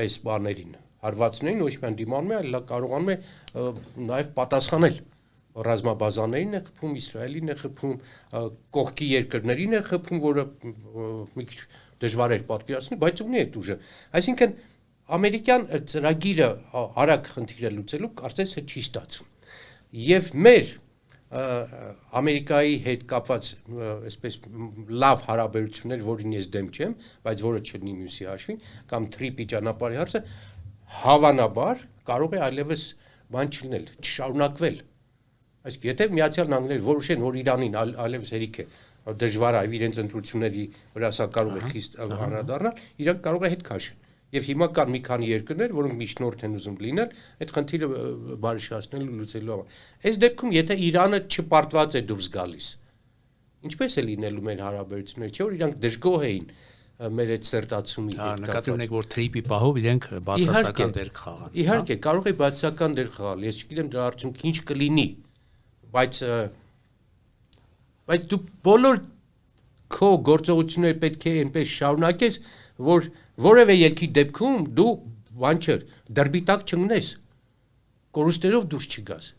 այս բաներին, հարվածներին ոչ միայն դիմանում է, այլ կարողանում է նաեւ պատասխանել ռազմաբազաներին է խփում, Իսրայելին է խփում, կողքի երկրներին է խփում, որը մի քիչ դժվար էր պատկերացնել, բայց ունի այդ ուժը։ Այսինքն ամերիկյան ծրագիրը արագ խնդիրը լուծելու կարծես չի ստացվում։ Եվ մեր Ամերիկայի հետ կապված այսպես լավ հարաբերություններ, որին ես դեմ չեմ, բայց որը չլինի մյուսի հաշվին, կամ թրիպի ճանապարհի հարցը հավանաբար կարող է այլևս բան չլինել, չշարունակվել։ Այսինքն եթե Միացյալ Նահանգները որոշեն, որ Իրանին այլևս հերիք է դժվար է իրենց ընտրությունների վրա սա կարող է խիստ անդրադառնալ, իրանք կարող է հետ քաշեն։ Եվ հիմա կան մի քանի երկրներ, որոնք միջնորդ են ուզում լինել, այդ խնդիրը բարեշտացնել ու լուծելու համար։ Այս դեպքում եթե Իրանը չպարտված է դուրս գալիս, ինչպես է լինելու մեր հարաբերությունները, չէ՞ որ իրանք դժգոհ էին մեր այդ սերտացումի հետ։ Նկատի ունեք, որ թրիպի պահով իրենք բացասական դեր կխաղան։ Իհարկե, կարող է բացասական դեր խաղալ, ես չգիտեմ դրա արդյունքը ինչ կլինի, բայց բայց դու բոլոր քո գործողությունները պետք է այնպես շարունակես, որ որևէ ելքի դեպքում դու բան չեր, դրբի տակ չընկնես, կորուստերով դուրս չգաս։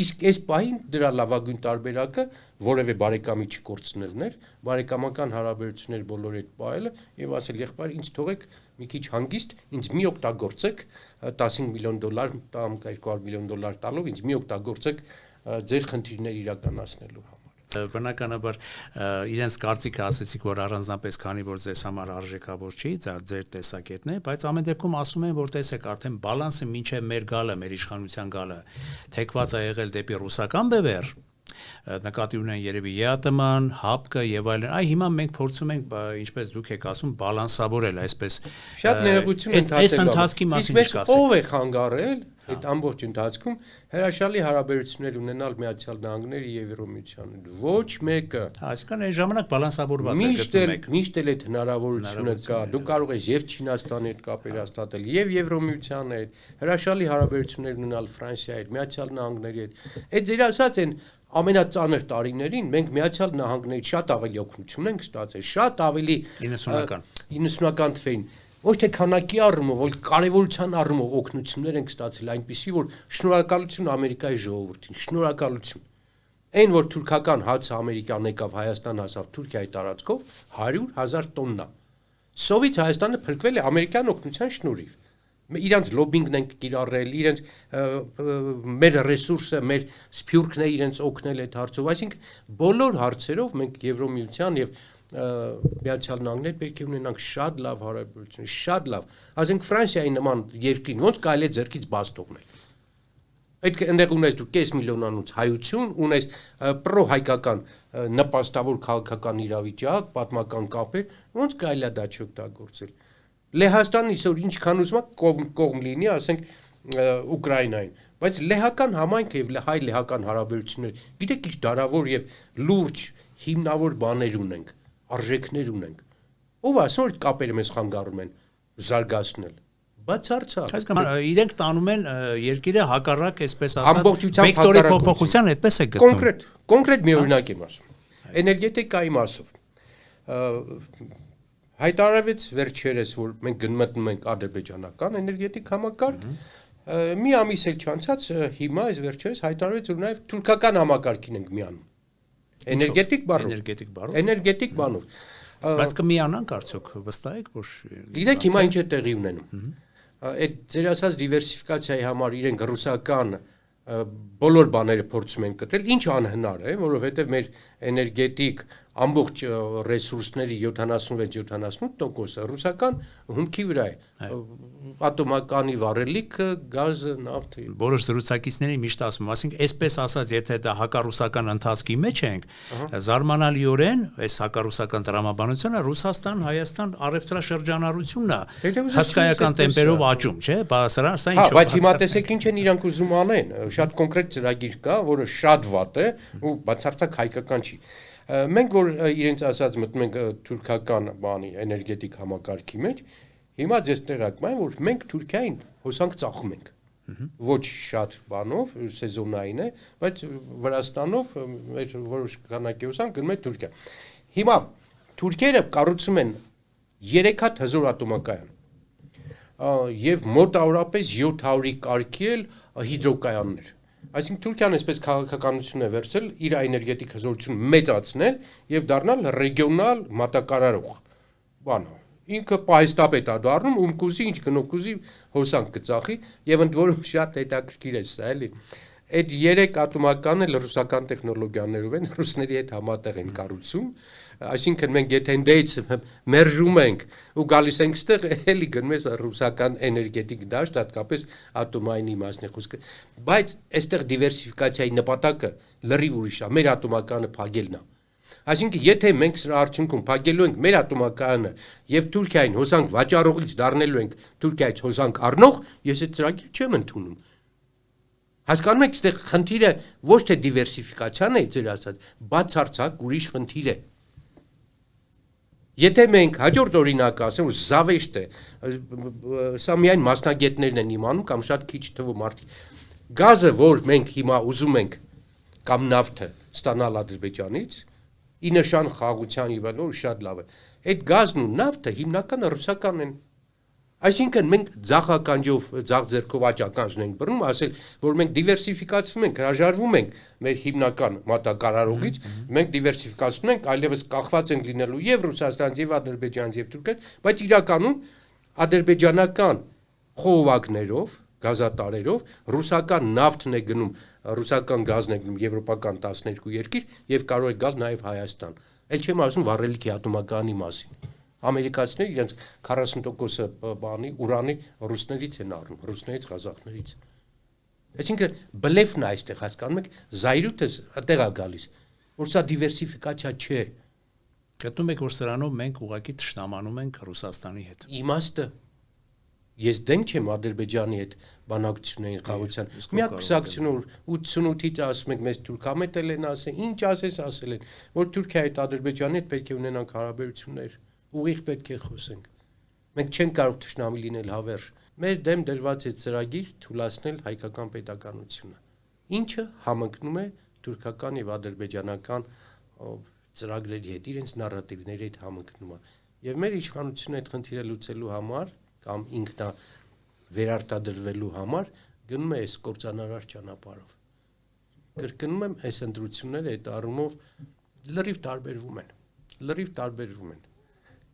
Իսկ այս պահին դրա լավագույն տարբերակը որևէ բարեկամի չկորցնելն էր, բարեկամական հարաբերություններ բոլոր այդ պահելը եւ ասել եղբայր ինձ թողեք մի քիչ հանգիստ, ինձ մի օգտագործեք $15 միլիոն կամ $200 միլիոն տալով ինձ մի օգտագործեք ձեր խնդիրները իրականացնելու համար։ Բնականաբար իրենց կարծիքը ասեցիք, որ առանձնապես քանի որ ձեզ համար արժեքավոր չի, դա ձեր տեսակետն է, բայց ամեն դեպքում ասում են, որ տեսեք արդեն բալանսը մինչև մեր գալը, մեր իշխանության գալը թեքված է եղել դեպի ռուսական բևեռ, նկատի ունեն երևի ԵԱՏՄ-ն, ՀԱՊԿ եւ այլն։ Այ հիմա մենք փորձում ենք, ինչպես դուք եք ասում, բալանսավորել, այսպես շատ ներողություն ընդհանրապես։ Այս ընթացքի մասին ինչ կասեք։ Ով է խանգարել այդ ամբողջ ընթացքում հրաշալի հարաբերություններ ունենալ Միացյալ Նահանգների եւ Եվրոմիությանը։ Ոչ մեկը։ Այսինքն այն ժամանակ բալանսավորված է գտնում եք։ Միշտ էլ այդ հնարավորությունը կա։ Դու կարող ես եւ Չինաստանի հետ կապեր հաստատել, եւ Եվրոմիության հետ, հրաշալի հարաբերություններ ունենալ Ֆրանսիայի հետ, Միացյալ Նահանգների հետ։ Այդ ձեր ասած են ամենածանր տարիներին մենք Միացյալ Նահանգներից շատ ավելի օգնություն ենք ստացել, շատ ավելի 90-ական թվերին ոչ թե քանակի առումով, այլ կարևորության առումով օգնություններ ենք ստացել այնպիսի, որ շնորհակալություն Ամերիկայի ժողովրդին, շնորհակալություն։ Այն որ թուրքական հացը Ամերիկան եկավ Հայաստան հասավ Թուրքիայի տարածքով 100,000 տոննա։ Սովից Հայաստանը փրկվել է ամերիկյան օգնության շնորհիվ։ Իրանց լոբինգն ենք կիրառել, իրենց մեր ռեսուրսը, մեր սփյուռքն է իրենց օգնել այդ հարցով, այսինքն բոլոր հարցերով մենք Եվրոմիության եւ Միացյալ Նահանգներ պետք է ունենանք շատ լավ հարաբերություն, շատ լավ։ Ասենք Ֆրանսիայի նման երկրին ոնց կարելի է ձեռքից բաց թողնել։ Պետք է այնտեղ ունես դու կես միլիոնանոց հայություն, ունես պրո-հայկական նպաստավոր քաղաքական իրավիճակ, պատմական կապեր, ոնց կարելի է դա չօգտագործել։ Լեհաստանը այսօր ինչքան ուզում է կողմ լինի, ասենք Ուկրաինային, բայց լեհական համայնքը եւ հայ-լեհական հարաբերությունները, գիտեք ինչ դարավոր եւ լուրջ հիմնավոր բաներ ունենք, արժեքներ ունենք։ Ով ասում որ կապերը մեզ խանգարում են զարգացնել։ Բացարձակ։ Այսինքն իրենք տանում են երկիրը հակառակ, այսպես ասած, վեկտորի փոփոխության այդպես է գտնում։ Կոնկրետ մի օրինակ եմ ասում։ Էներգետիկայի մասով հայտարարվեց վերջերս, որ մենք գտնվում ենք ադրբեջանական էներգետիկ համակարգ, մի ամիս էլ չանցած հիմա այս վերջերս հայտարարվեց, որ նաև թուրքական համակարգին ենք միանում։ Էներգետիկ բառով։ Բայց կմիանանք արդյոք, վստահ եք, որ գիտեք հիմա ինչ է տեղի ունենում։ Այդ ձեր ասած դիվերսիֆիկացիայի համար իրենք ռուսական բոլոր բաները փորձում են գտնել, ինչ անհնար է, որովհետև մեր էներգետիկ ամբողջ ռեսուրսների 76-78% ռուսական հումքի վրա է։ Ատոմականի վառելիքը, գազը, նավթը։ Բոլոր զրուցակիցների միշտ ասում, ասենք, այսպես ասած, եթե դա հակառուսական ընթացքի մեջ ենք, զարմանալիորեն այս հակառուսական տրամաբանությունը Ռուսաստան, Հայաստան առևտրաշրջանառությունն է հսկայական տեմպերով աճում, չէ՞։ Սա ինչ է։ Բայց հիմա տեսեք ինչ են իրանք ուզում անեն, շատ կոնկրետ ծրագիր կա, որը շատ վատ է ու բացարձակ հայկական չի։ Մենք որ իրենց ասած մտնում ենք թուրքական բանի էներգետիկ համակարգի մեջ, հիմա ձեզ տեղակում եմ, որ մենք Թուրքիային հոսանք ծախում ենք։ Ոչ շատ բանով, սեզոնային է, բայց Վրաստանով մեր որոշ քանակի հոսանք գնում է Թուրքիա։ Հիմա թուրքերը կառուցում են 3 հատ հզոր ատոմակայան եւ մոտավորապես 700-ի կարգի էլ հիդրոկայաններ։ Այսինքն Թուրքիան այսպես քաղաքականություն է վերցել իր էներգետիկ հզորությունը մեծացնել եւ դառնալ ռեգիոնալ մատակարարող բանը։ Ինքը պահեստապետ է դառնում, ում կուզի, ինչ գնով կուզի հոսանք կծախի եւ ընդ որում շատ հետաքրքիր է սա, էլի։ Այդ 3 ատոմականը ռուսական տեխնոլոգիաներով են, ռուսների հետ համատեղ են կառուցում, այսինքն մենք եթե ընդդեից մերժում ենք ու գալիս ենք ստեղ, էլի գնում ես ռուսական էներգետիկ դաշտ, հատկապես ատոմային իմաստն է խոսքը, բայց այստեղ դիվերսիֆիկացիայի նպատակը լրիվ ուրիշ է, մեր ատոմականը փակելն է։ Այսինքն եթե մենք սրա արդյունքում փակելու ենք մեր ատոմակայանը եւ Թուրքիային հոսանք վաճառողից դառնելու ենք Թուրքիայից հոսանք առնող, ես այդ ծրագիր չեմ ընդունում։ Հասկանում եք, այստեղ խնդիրը ոչ թե դիվերսիֆիկացիան է, ձեր ասած, բացարձակ ուրիշ խնդիր է։ Եթե մենք հաջորդ օրինակ ասեմ, որ զավեշտ է, սա միայն մասնագետներն են իմանում կամ շատ քիչ թվով մարդիկ։ Գազը, որ մենք հիմա ուզում ենք կամ նավթը ստանալ Ադրբեջանից, ի նշան խաղաղության եւ այլն, շատ լավ է։ Այդ գազն ու նավթը հիմնականը ռուսական են։ Այսինքն մենք ձախ ականջով, ձախ ձեռքով աջ ականջն ենք բռնում, ասել, որ մենք դիվերսիֆիկացվում ենք, հրաժարվում ենք մեր հիմնական մատակարարողից, մենք դիվերսիֆիկացվում ենք, այլևս կախված ենք լինելու եւ Ռուսաստանից եւ Ադրբեջանից եւ Թուրքիայից, բայց իրականում ադրբեջանական խողովակներով, գազատարերով ռուսական նավթն է գնում, ռուսական գազն է գնում եվրոպական 12 երկիր եւ կարող է գալ նաեւ Հայաստան։ Էլ չեմ ասում վառելիքի ատոմակայանի մասին։ Ամերիկացիները իրենց 40% բանի ուրանի ռուսներից են առնում, ռուսներից, ղազախներից։ Այսինքն բլեֆն է այստեղ, հասկանում եք, զայրույթը այդտեղ է գալիս, որ սա դիվերսիֆիկացիա չէ։ Գտնում եք, որ սրանով մենք ուղղակի թշնամանում ենք Ռուսաստանի հետ։ Իմաստը ես դենք չեմ Ադրբեջանի հետ բանակցություններին խաղացան։ Միակ քսակցությունը 88-ից ասում եք մեզ թուրքամետել են ասել, ինչ ասել են, որ Թուրքիայի հետ Ադրբեջանի հետ պետք է ունենանք հարաբերություններ, ուղիղ պետք է խոսենք։ Մենք չենք կարող թշնամի լինել հավերժ։ Մեր դեմ դրված է ծրագիր թույլատնել հայկական պետականությունը, ինչը համընկնում է թուրքական եւ ադրբեջանական ծրագրերի հետ, իրենց նարատիվների հետ համընկնում է։ Եվ մեր իշխանությունը այդ խնդիրը լուծելու համար կամ ինքնա վերարտադրվելու համար գնում է այս կործանարար ճանապարհով։ Կրկնում եմ, այս ընտրությունները այդ առումով լրիվ տարբերվում են։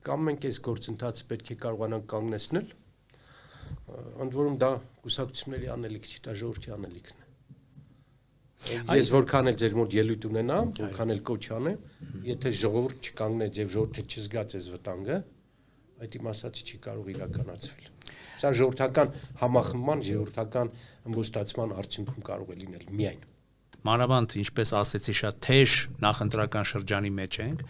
Կամ մենք այս գործընթացը պետք է կարողանանք կանգնեցնել, ընդ որում դա կուսակցությունների անելիք չի, դա ժողովրդի անելիքն է։ Ես որքան էլ ձեր մոտ ելույթ ունենամ, որքան էլ կոչ անեմ, եթե ժողովուրդ չկանգնեց եւ ժողովուրդը չզգաց այս վտանգը, այդ իմ ասած չի կարող իրականացվել։ Սա ժողովրդական համախմբման, ժողովրդական ըմբոստացման արդյունքում կարող է լինել միայն։ Մանավանդ, ինչպես ասեցի, շատ թեժ նախընտրական շրջանի մեջ ենք։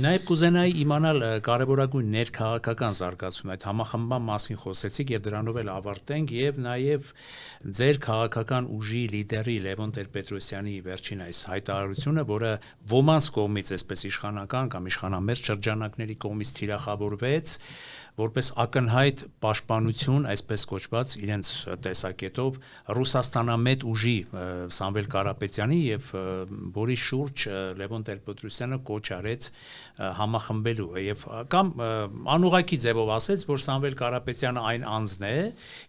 Նաև կուզենայի իմանալ կարևորագույն ներքաղաքական զարգացում այդ համախմբման մասին խոսեցիք եւ դրանով էլ ավարտենք եւ նաև ձեր քաղաքական ուժի լիդերի Լևոն Տեր-Պետրոսյանի վերջին այս հայտարարությունը, որը ոմանց կողմից այսպես իշխանական կամ իշխանամերձ շրջանակների կողմից թիրախավորվեց որպես ակնհայտ պաշտպանություն, այսպես կոչված իրենց տեսակետով Ռուսաստանամետ ուժի Սամվել Կարապետյանի եւ որի շուրջ Լևոն Տեր-Պետրոսյանը կոչ արեց համախմբելու եւ կամ անուղակի ձևով ասեց, որ Սամվել Կարապետյանը այն անձն է,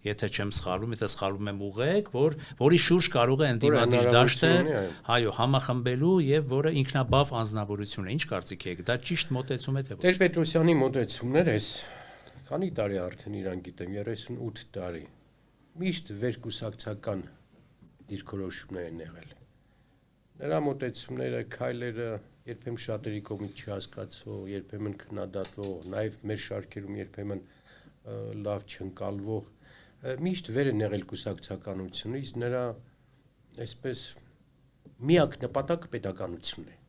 եթե չեմ սխալվում, եթե սխալվում եմ ուղղեք, որի շուրջ կարող է ընդդիմադիր դաշտը, այո, համախմբելու եւ որը ինքնաբավ անձնավորություն է։ Ինչ կարծիք եք, դա ճիշտ մոտեցում է թե ոչ։ Տեր-Պետրոսյանի մոտեցումները քանի տարի արդեն իրան գիտեմ, 38 տարի, միշտ վերկուսակցական դիրքորոշումներ են եղել։ Նրա մոտեցումները, քայլերը երբեմն շատերի կողմից չհասկացվող, երբեմն քննադատվող, նաև մեր շարքերում երբեմն լավ չընկալվող, միշտ վեր են եղել կուսակցականությունից, նրա այսպես միակ նպատակը պետականությունն է։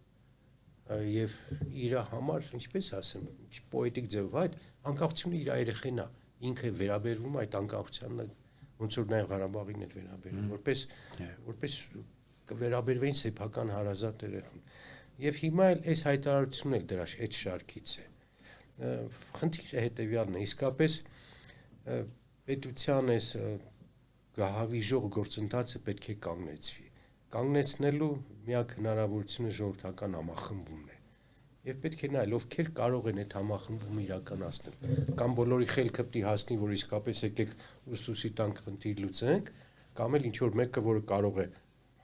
Եվ իր համար, ինչպես ասեմ, պոետիկ ձևով այդ անկախությունը իր երեխեն է, ինքը վերաբերվում այդ անկախությանը, ոնց որ նաև Ղարաբաղին է վերաբերվում, որպես կվերաբերվեին սեփական հարազատ երեխան։ Եվ հիմա էլ այս հայտարարությունն էլ դրա այդ շարքից է։ Խնդիրը հետևյալն է, իսկապես պետության այս գահավիժող գործընթացը պետք է կանգնեցվի։ Կանգնեցնելու միակ հնարավորությունը ժողովրդական համախմբումն է։ Եվ պետք է նայել, ովքեր կարող են այդ համախմբումը իրականացնել։ Կամ բոլորի խելքը պետք է հասնի, որ իսկապես եկեք ուսուցի տանք խնդիր լուծենք, կամ էլ ինչ որ մեկը, որը կարող է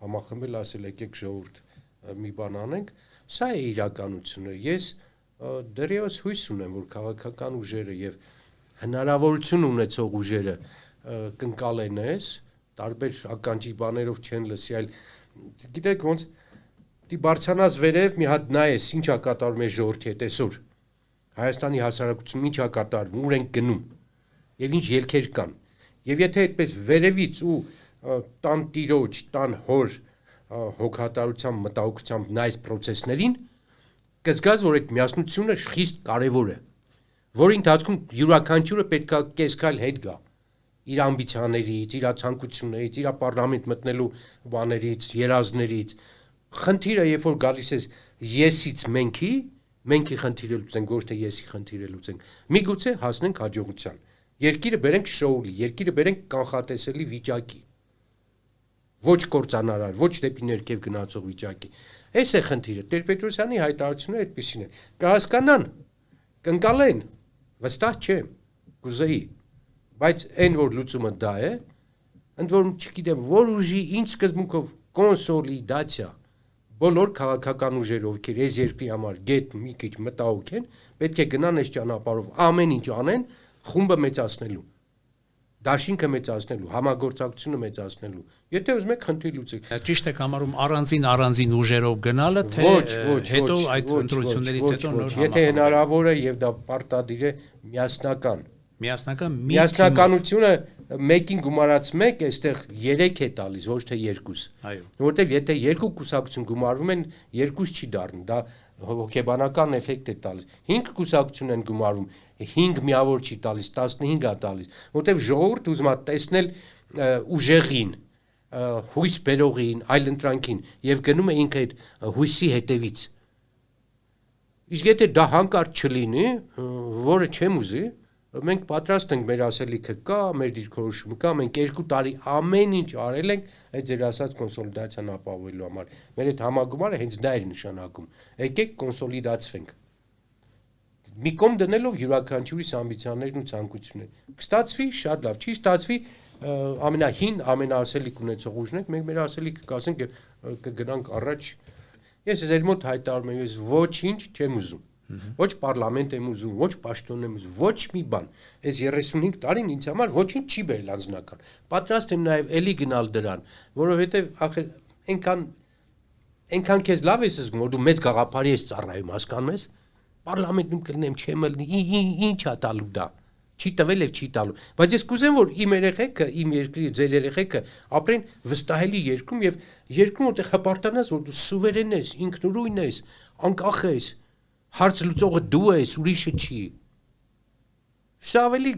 համախմբել, ասել եկեք ժողովուրդ մի բան անենք, սա է իրականությունը։ Ես դեռևս հույս ունեմ, որ քաղաքական ուժերը եւ հնարավորություն ունեցող ուժերը կընկալեն այս, տարբեր ականջի բաներով չեն լսի, այլ գիտեք ոնց դի բարձրանաս վերև մի հատ նայես ինչա կատարվում է ժողովրդի հետ այսօր Հայաստանի հասարակությունում ինչա կատարվում, ուր են գնում եւ ինչ ելքեր կան եւ եթե այդպես վերևից ու տան տիրոջ, տան հոր հոգատարությամբ, մտահոգությամբ նայես process-ներին, կզգաս, որ այդ միասնությունը խիստ կարևոր է, որի ընթացքում յուրաքանչյուրը պետքա կեսքայլ հետ գա իր ամբիցիաներից, իր ցանկություններից, իր պարլամենտ մտնելու բաներից, երազներից։ Խնդիրը, երբ որ գալիս է եսից մենքի խնդիրը լուծենք, ոչ թե եսի խնդիրը լուծենք։ Միգուցե հասնենք հաջողության։ Երկիրը բերենք շոուլի, երկիրը բերենք կանխատեսելի վիճակի։ ոչ կործանարար, ոչ դեպի ներքև գնացող վիճակի։ Այս է խնդիրը։ Տեր-Պետրոսյանի հայտարարությունները այդպեսին են։ Կհասկանան, կընկալեն, վստահ չեմ, կուզեի, բայց այն որ լուծումը դա է, ընդ որում չգիտեմ, որ ուժի ինչ սկզբունքով կոնսոլիդացիա բոլոր քաղաքական ուժերով, ովքեր այս երկրի համար գետ մի քիչ մտահոգ են, պետք է գնան այս ճանապարհով ամեն ինչ անեն խումբը մեծացնելու, դաշինքը մեծացնելու, համագործակցությունը մեծացնելու։ Եթե ուզում եք խնդիր լուծեք։ Ճիշտ եք համարում առանձին ուժերով գնալը, թե հետո այդ ընտրություններից հետո նոր եթե հնարավոր է եւ դա պարտադիր է միասնականությունը մեկին գումարած մեկ, այստեղ 3 է տալիս, ոչ թե 2։ Այո։ Որտեղ եթե 2 կուսակցություն գումարվում են, 2 չի դառնում, դա հոգեբանական էֆեկտ է տալիս։ 5 կուսակցություն են գումարվում, 5 միավոր չի տալիս, 15 է տալիս, որտեղ ժողովուրդ ուզում է տեսնել ուժեղին, հույս բերողին, այլընտրանքին եւ գնում է ինքը այդ հույսի հետևից։ Իսկ եթե դա հանկարծ չլինի, որը չեմ ուզի, մենք պատրաստ ենք, մեր ասելիքը կա, մեր դիրքորոշումը կա, մենք 2 տարի ամեն ինչ արել ենք այդ ձեր ասած կոնսոլիդացիան ապահովելու համար։ Մեր այդ համագումարը հենց դա էր նշանակում։ Եկեք կոնսոլիդացվենք։ Մի կողմ դնելով յուրաքանչյուրիս ամբիցիաներն ու ցանկությունները։ Կստացվի, շատ լավ, չի ստացվի, ամենահին, ամենաասելիք ունեցող ուժն ենք, մենք մեր ասելիքը կասենք եւ կգնանք առաջ։ Ես ձեր մոտ հայտարարում եմ, ես ոչինչ չեմ ուզում։ Ոչ պարլամենտ եմ ուզում, ոչ պաշտոն եմ ուզում, ոչ մի բան։ Այս 35 տարին ինձ համար ոչինչ չի բերել անձնական։ Պատրաստ եմ նաև էլի գնալ դրան, որովհետև ախր այնքան քեզ լավ ես զգում, որ դու մեծ գաղափարի ես ծառայում, հասկանում ես։ Պարլամենտում կլինեմ, չեմ ելնի, ինչ է տալու դա։ Չի տվել եւ չի տալու։ Բայց ես կուզեմ, որ իմ երեխեքը, իմ երկրի ձեր երեխեքը ապրեն վստահելի երկրում եւ երկրում, որտեղ հպարտանաս, որ դու սուվերեն ես, ինքնուրույն ես, անկախ ես, հարց լուծողը դու ես, ուրիշը չի։ Սա ավելի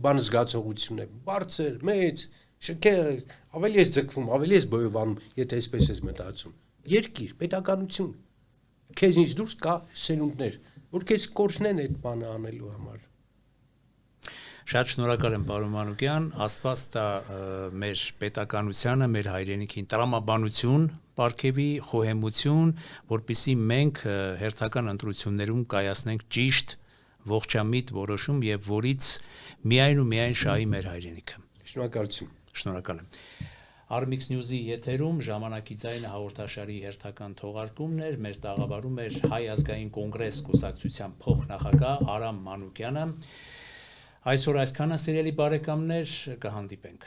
բան զգացողություն է, բարձր, մեծ, շքեղ, ավելի ես ձգվում, ավելի ես բոյովանում, եթե այսպես ես մտածում։ Երկիր, պետականություն։ Քեզնից դուրս կա սերունդներ, որ քեզ կորցնեն այդ բանը անելու համար։ Շատ շնորհակալ եմ, պարոն Մանուկյան, Աստված տա մեր պետականությանը, մեր հայրենիքին տրամաբանություն, պարգևի, խոհեմություն, որպեսզի մենք հերթական ընտրություններում կայացնենք ճիշտ, ողջամիտ որոշում եւ որից միայն ու միայն շահի մեր հայրենիքը։ Շնորհակալություն։ Շնորհակալ եմ։ Armix News-ի եթերում ժամանակի ձայնը հաղորդաշարի հերթական թողարկումն էր, մեր տաղավարում էր Հայ ազգային կոնգրես կուսակցության փոխնախագահ Արամ Մանուկյանը։ Այսօր այսքանը, սիրելի բարեկամներ, կհանդիպենք։